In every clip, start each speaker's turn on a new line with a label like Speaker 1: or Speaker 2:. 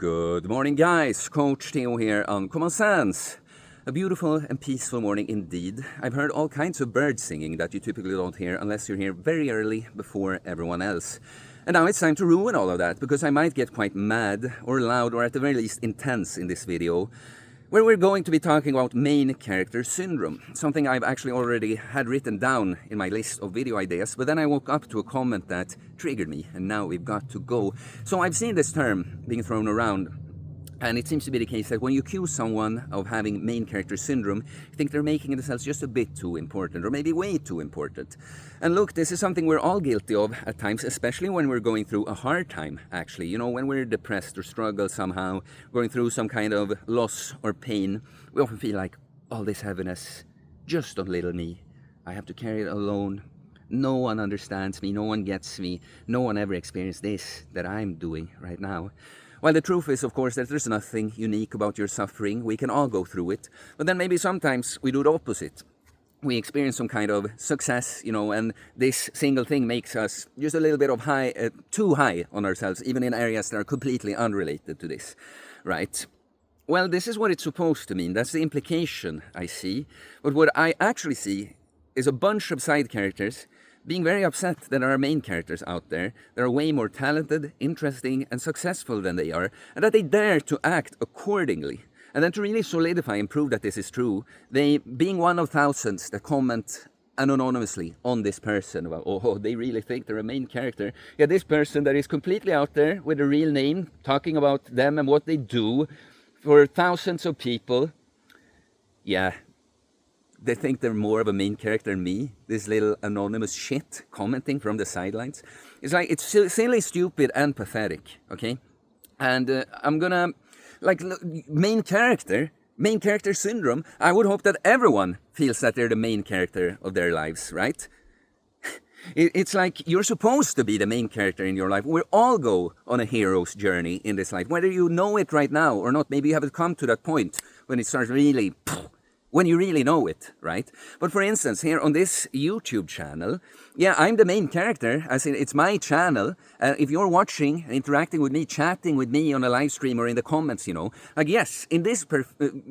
Speaker 1: Good morning, guys. Coach Theo here on Common Sense. A beautiful and peaceful morning indeed. I've heard all kinds of birds singing that you typically don't hear unless you're here very early before everyone else. And now it's time to ruin all of that, because I might get quite mad or loud or at the very least intense in this video, where we're going to be talking about main character syndrome, something I've actually already had written down in my list of video ideas, but then I woke up to a comment that triggered me, and now we've got to go. So I've seen this term being thrown around, and it seems to be the case that when you accuse someone of having main character syndrome, you think they're making themselves just a bit too important, or maybe way too important. And look, this is something we're all guilty of at times, especially when we're going through a hard time, actually. You know, when we're depressed or struggle somehow, going through some kind of loss or pain, we often feel like, all this heaviness, just on little me. I have to carry it alone. No one understands me, no one gets me, no one ever experienced this that I'm doing right now. While the truth is, of course, that there's nothing unique about your suffering. We can all go through it. But then maybe sometimes we do the opposite. We experience some kind of success, you know, and this single thing makes us just a little bit of too high on ourselves, even in areas that are completely unrelated to this, right? Well, this is what it's supposed to mean. That's the implication I see. But what I actually see is a bunch of side characters being very upset that there are main characters out there that are way more talented, interesting, and successful than they are, and that they dare to act accordingly. And then to really solidify and prove that this is true, they, being one of thousands that comment anonymously on this person about, oh, they really think they're a main character. Yeah, this person that is completely out there with a real name, talking about them and what they do for thousands of people. Yeah, they think they're more of a main character than me, this little anonymous shit commenting from the sidelines. It's like, it's silly, stupid, and pathetic, okay? And I'm gonna, like, main character syndrome, I would hope that everyone feels that they're the main character of their lives, right? It's like you're supposed to be the main character in your life. We all go on a hero's journey in this life, whether you know it right now or not. Maybe you haven't come to that point when it starts really, when you really know it, right? But for instance, here on this YouTube channel, yeah, I'm the main character, as in it's my channel. If you're watching, interacting with me, chatting with me on a live stream or in the comments, you know, like, yes, in this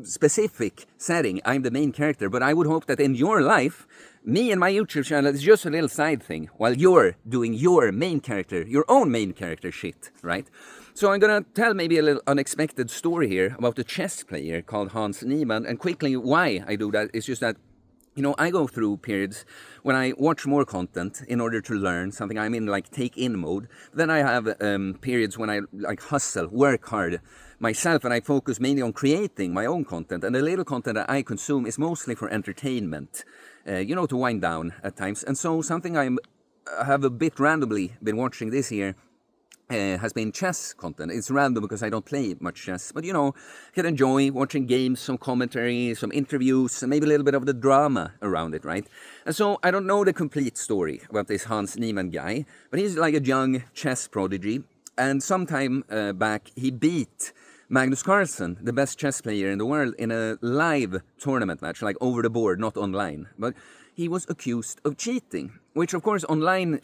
Speaker 1: specific setting, I'm the main character, but I would hope that in your life, me and my YouTube channel is just a little side thing, while you're doing your main character, your own main character shit, right? So I'm gonna tell maybe a little unexpected story here about a chess player called Hans Niemann, and quickly why I do that is just that, you know, I go through periods when I watch more content in order to learn something. I'm in like take in mode. Then I have periods when I like hustle, work hard myself, and I focus mainly on creating my own content. And the little content that I consume is mostly for entertainment, you know, to wind down at times. And so something I have a bit randomly been watching this year has been chess content. It's random because I don't play much chess, but you know, I can enjoy watching games, some commentary, some interviews, and maybe a little bit of the drama around it, right? And so I don't know the complete story about this Hans Niemann guy, but he's like a young chess prodigy, and sometime back he beat Magnus Carlsen, the best chess player in the world, in a live tournament match, like over the board, not online. But he was accused of cheating, which of course online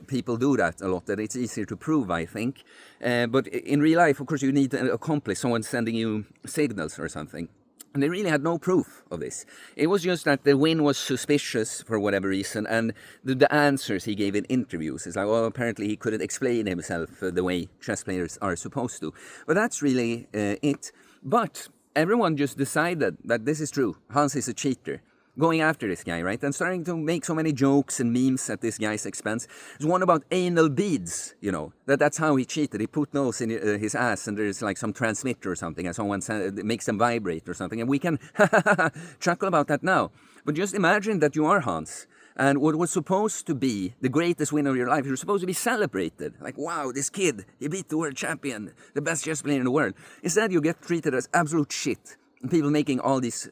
Speaker 1: people do that a lot, that it's easier to prove, I think. But in real life, of course, you need an accomplice, someone sending you signals or something. And they really had no proof of this. It was just that the win was suspicious for whatever reason, and the answers he gave in interviews is like, well, apparently he couldn't explain himself the way chess players are supposed to. But that's really it. But everyone just decided that this is true. Hans is a cheater, going after this guy, right? And starting to make so many jokes and memes at this guy's expense. There's one about anal beads, you know, that's how he cheated. He put those in his ass, and there's like some transmitter or something, and someone makes them vibrate or something, and we can chuckle about that now. But just imagine that you are Hans, and what was supposed to be the greatest win of your life, you're supposed to be celebrated. Like, wow, this kid, he beat the world champion, the best chess player in the world. Instead, you get treated as absolute shit. And people making all these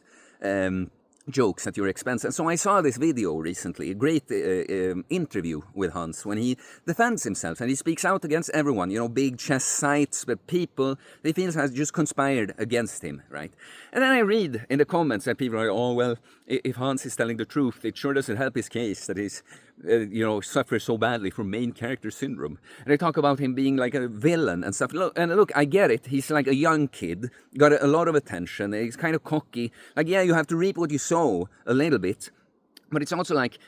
Speaker 1: jokes at your expense. And so I saw this video recently, a great interview with Hans, when he defends himself and he speaks out against everyone, you know, big chess sites, but people they feel has just conspired against him, right? And then I read in the comments that people are, oh, well, if Hans is telling the truth, it sure doesn't help his case that he's suffers so badly from main character syndrome. And they talk about him being like a villain and stuff. Look, I get it. He's like a young kid, got a lot of attention. He's kind of cocky. Like, yeah, you have to reap what you sow a little bit. But it's also like,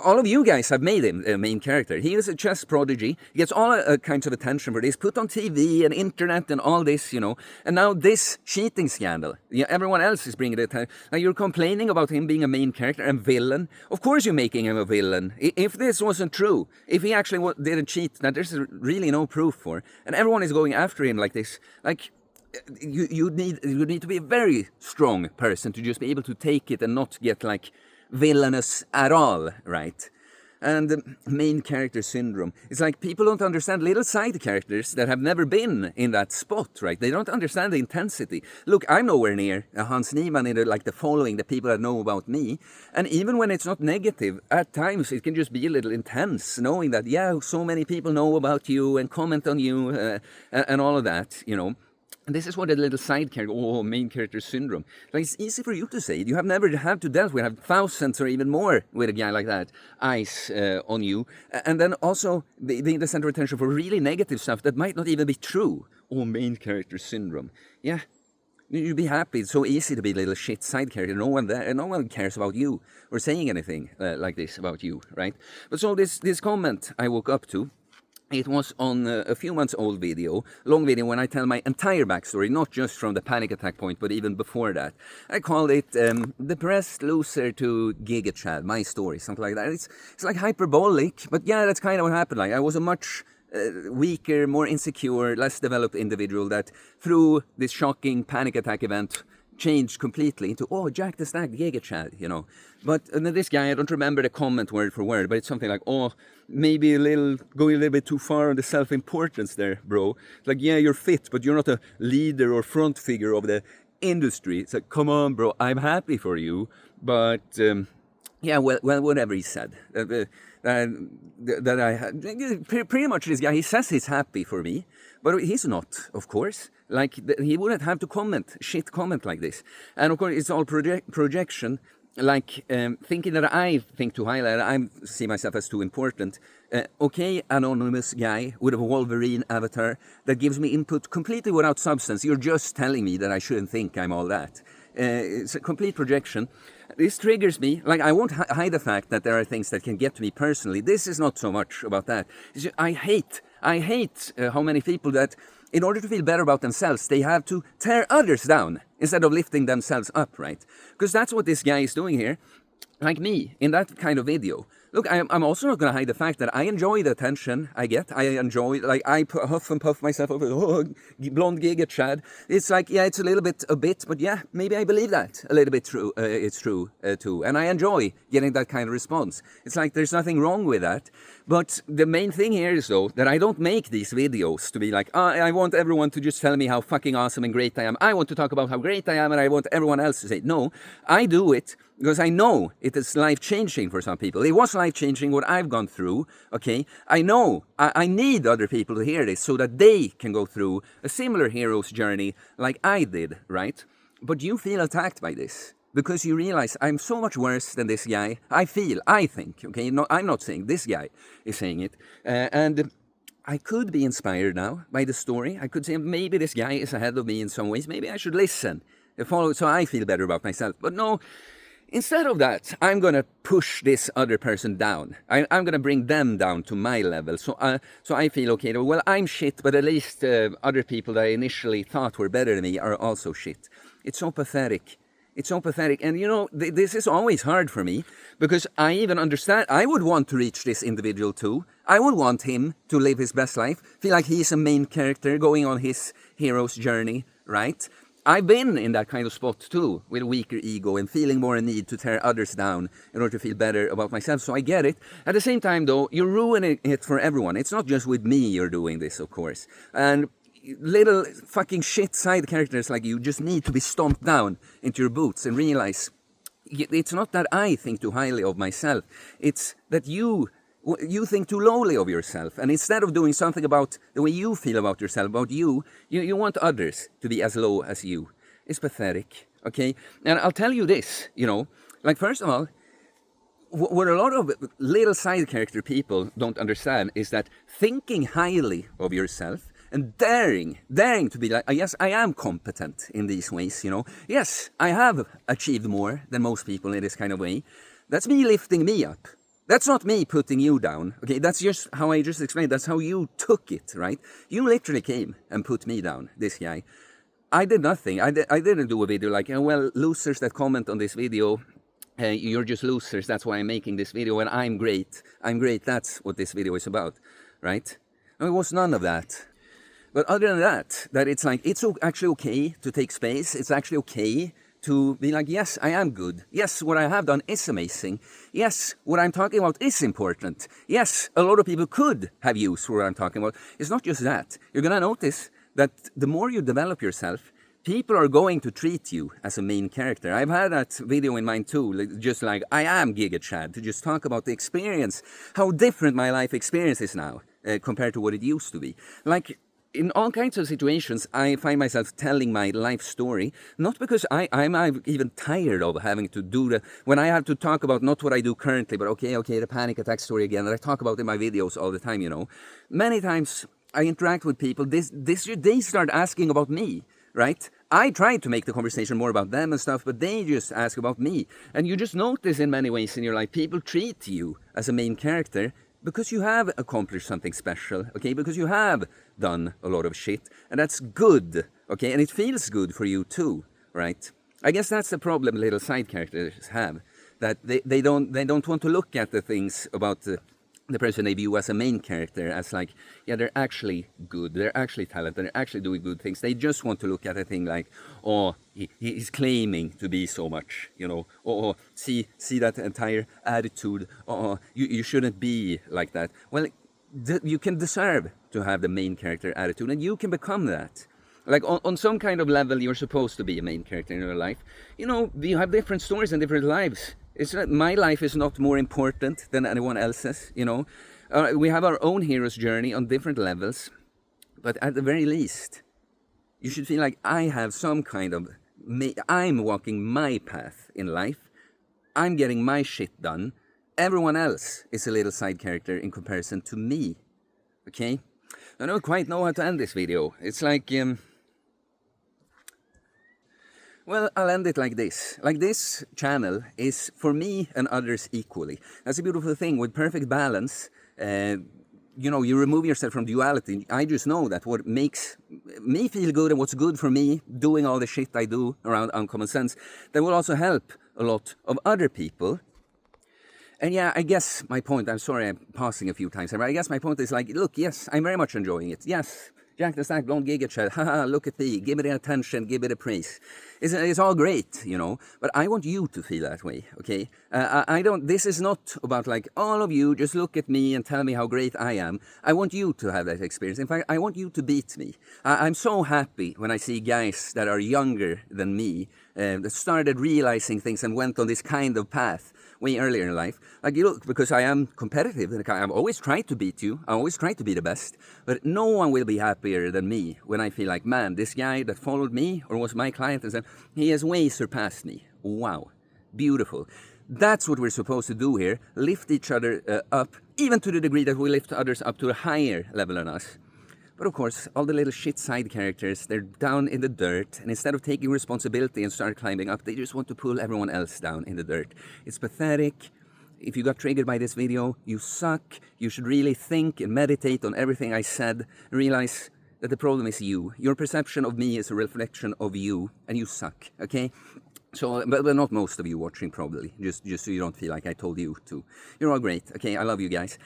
Speaker 1: all of you guys have made him a main character. He is a chess prodigy. He gets all kinds of attention for this, put on TV and internet and all this, And now this cheating scandal. Yeah, everyone else is bringing it. Now you're complaining about him being a main character and villain. Of course you're making him a villain. If this wasn't true, if he actually didn't cheat, that there's really no proof for, and everyone is going after him like this, like. You need to be a very strong person to just be able to take it and not get like villainous at all, right? And main character syndrome. It's like people don't understand little side characters that have never been in that spot, right? They don't understand the intensity. Look, I'm nowhere near Hans Niemann in the following, the people that know about me. And even when it's not negative, at times it can just be a little intense, knowing that, yeah, so many people know about you and comment on you and all of that, And this is what a little side character, main character syndrome. Like, it's easy for you to say. You have never had to deal with, have thousands or even more with a guy like that, eyes on you. And then also being the center of attention for really negative stuff that might not even be true. Main character syndrome. Yeah, you'd be happy. It's so easy to be a little shit side character. No one cares about you or saying anything like this about you, right? But so this comment I woke up to, it was on a few months old video, long video, when I tell my entire backstory, not just from the panic attack point, but even before that. I called it Depressed Loser to Giga Chad, my story, something like that. It's like hyperbolic, but yeah, that's kind of what happened. Like, I was a much weaker, more insecure, less developed individual that through this shocking panic attack event changed completely into, Jack the Stack, Giga Chad, But this guy, I don't remember the comment word for word, but it's something like, maybe going a little bit too far on the self-importance there, bro. It's like, yeah, you're fit, but you're not a leader or front figure of the industry. It's like, come on, bro, I'm happy for you. But, yeah, well, whatever he said. Pretty much this guy, he says he's happy for me, but he's not, of course. Like, he wouldn't have to comment like this. And of course, it's all projection, like thinking that I think too highly, I see myself as too important. Okay, anonymous guy with a Wolverine avatar that gives me input completely without substance. You're just telling me that I shouldn't think I'm all that. It's a complete projection. This triggers me. Like, I won't hide the fact that there are things that can get to me personally. This is not so much about that. I hate how many people that, in order to feel better about themselves, they have to tear others down instead of lifting themselves up, right? Because that's what this guy is doing here, like me, in that kind of video. Look, I'm also not going to hide the fact that I enjoy the attention I get. I enjoy, like, I huff and puff myself over, blonde Giga Chad. It's like, yeah, it's a bit, but yeah, maybe I believe that a little bit true. It's true too. And I enjoy getting that kind of response. It's like, there's nothing wrong with that. But the main thing here is, though, that I don't make these videos to be like, I want everyone to just tell me how fucking awesome and great I am. I want to talk about how great I am, and I want everyone else to say, no, I do it because I know it is life-changing for some people. It was life-changing what I've gone through, okay? I know I need other people to hear this so that they can go through a similar hero's journey like I did, right? But you feel attacked by this because you realize I'm so much worse than this guy. I think, okay? No, I'm not saying this guy is saying it. And I could be inspired now by the story. I could say maybe this guy is ahead of me in some ways. Maybe I should listen and follow so I feel better about myself. But no, instead of that, I'm going to push this other person down. I'm going to bring them down to my level. So I feel, okay, well, I'm shit, but at least other people that I initially thought were better than me are also shit. It's so pathetic. It's so pathetic. And, this is always hard for me because I even understand. I would want to reach this individual too. I would want him to live his best life, feel like he's a main character going on his hero's journey, right? I've been in that kind of spot too, with a weaker ego and feeling more a need to tear others down in order to feel better about myself. So I get it. At the same time, though, you're ruining it for everyone. It's not just with me you're doing this, of course. And little fucking shit side characters like you just need to be stomped down into your boots and realize it's not that I think too highly of myself. It's that you think too lowly of yourself, and instead of doing something about the way you feel about yourself, about you want others to be as low as you. It's pathetic, okay? And I'll tell you this, like, first of all, what a lot of little side character people don't understand is that thinking highly of yourself and daring to be like, yes, I am competent in these ways, Yes, I have achieved more than most people in this kind of way. That's me lifting me up. That's not me putting you down, okay? That's just how I just explained. That's how you took it, right? You literally came and put me down, this guy. I did nothing. I didn't do a video like, well, losers that comment on this video, you're just losers. That's why I'm making this video, and I'm great. I'm great. That's what this video is about, right? No, it was none of that. But other than that it's like, it's actually okay to take space. It's actually okay to be like, yes, I am good. Yes, what I have done is amazing. Yes, what I'm talking about is important. Yes, a lot of people could have used what I'm talking about. It's not just that. You're going to notice that the more you develop yourself, people are going to treat you as a main character. I've had that video in mind too, just like, I am Giga Chad, to just talk about the experience, how different my life experience is now compared to what it used to be. Like, in all kinds of situations, I find myself telling my life story, not because I'm even tired of having to do that, when I have to talk about not what I do currently, but okay, the panic attack story again, that I talk about in my videos all the time, Many times I interact with people, they start asking about me, right? I try to make the conversation more about them and stuff, but they just ask about me. And you just notice in many ways in your life, people treat you as a main character because you have accomplished something special, okay? Because you have done a lot of shit, and that's good, okay? And it feels good for you too, right? I guess that's the problem little side characters have, that they don't want to look at the things about the person they view as a main character as like, yeah, they're actually good, they're actually talented, they're actually doing good things. They just want to look at a thing like, oh, he's claiming to be so much, oh, see that entire attitude, oh, you shouldn't be like that. Well, you can deserve to have the main character attitude, and you can become that. Like on some kind of level, you're supposed to be a main character in your life. You have different stories and different lives. It's not, my life is not more important than anyone else's, we have our own hero's journey on different levels, but at the very least, you should feel like I have some kind of, I'm walking my path in life, I'm getting my shit done, everyone else is a little side character in comparison to me, okay? I don't quite know how to end this video. It's like, well, I'll end it like this. Like, this channel is for me and others equally. That's a beautiful thing. With perfect balance, you remove yourself from duality. I just know that what makes me feel good and what's good for me, doing all the shit I do around Uncommon Sense, that will also help a lot of other people. And yeah, I guess my point, I'm sorry I'm pausing a few times, but I guess my point is like, look, yes, I'm very much enjoying it. Yes, Jack the Stack, don't Giga Chad, haha, look at me, give me the attention, give me the praise. It's all great, but I want you to feel that way, okay? This is not about like, all of you just look at me and tell me how great I am. I want you to have that experience. In fact, I want you to beat me. I'm so happy when I see guys that are younger than me, that started realizing things and went on this kind of path way earlier in life. Like, because I am competitive, and I've always tried to beat you, I always tried to be the best, but no one will be happier than me when I feel like, man, this guy that followed me or was my client and said, he has way surpassed me. Wow, beautiful. That's what we're supposed to do here, lift each other up, even to the degree that we lift others up to a higher level than us. But of course, all the little shit side characters, they're down in the dirt, and instead of taking responsibility and start climbing up, they just want to pull everyone else down in the dirt. It's pathetic. If you got triggered by this video, you suck. You should really think and meditate on everything I said, and realize that the problem is you. Your perception of me is a reflection of you, and you suck, okay? So, but not most of you watching probably, just so you don't feel like I told you to. You're all great, okay? I love you guys.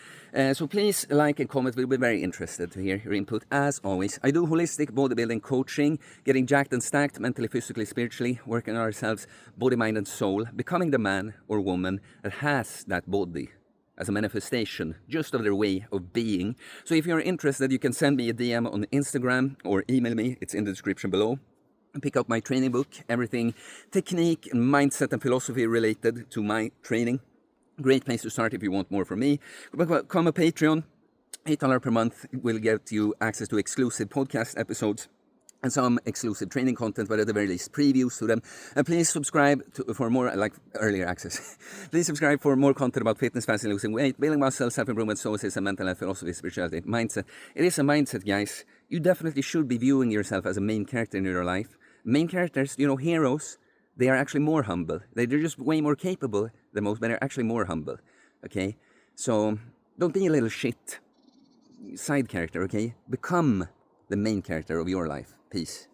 Speaker 1: So please like and comment. We'll be very interested to hear your input. As always, I do holistic bodybuilding coaching, getting jacked and stacked mentally, physically, spiritually, working on ourselves, body, mind, and soul, becoming the man or woman that has that body as a manifestation just of their way of being. So if you're interested, you can send me a DM on Instagram or email me. It's in the description below. Pick up my training book, everything technique and mindset and philosophy related to my training. Great place to start if you want more from me. Become a Patreon. $8 per month will get you access to exclusive podcast episodes, and some exclusive training content, but at the very least previews to them. And please subscribe for more, like earlier access. Please subscribe for more content about fitness, fasting, losing weight, building muscle, self-improvement, stoicism, mental health, philosophy, spirituality, mindset. It is a mindset, guys. You definitely should be viewing yourself as a main character in your life. Main characters, you know, heroes, they are actually more humble. They're just way more capable than most, but they're actually more humble. Okay? So don't be a little shit side character, okay? Become the main character of your life. Peace.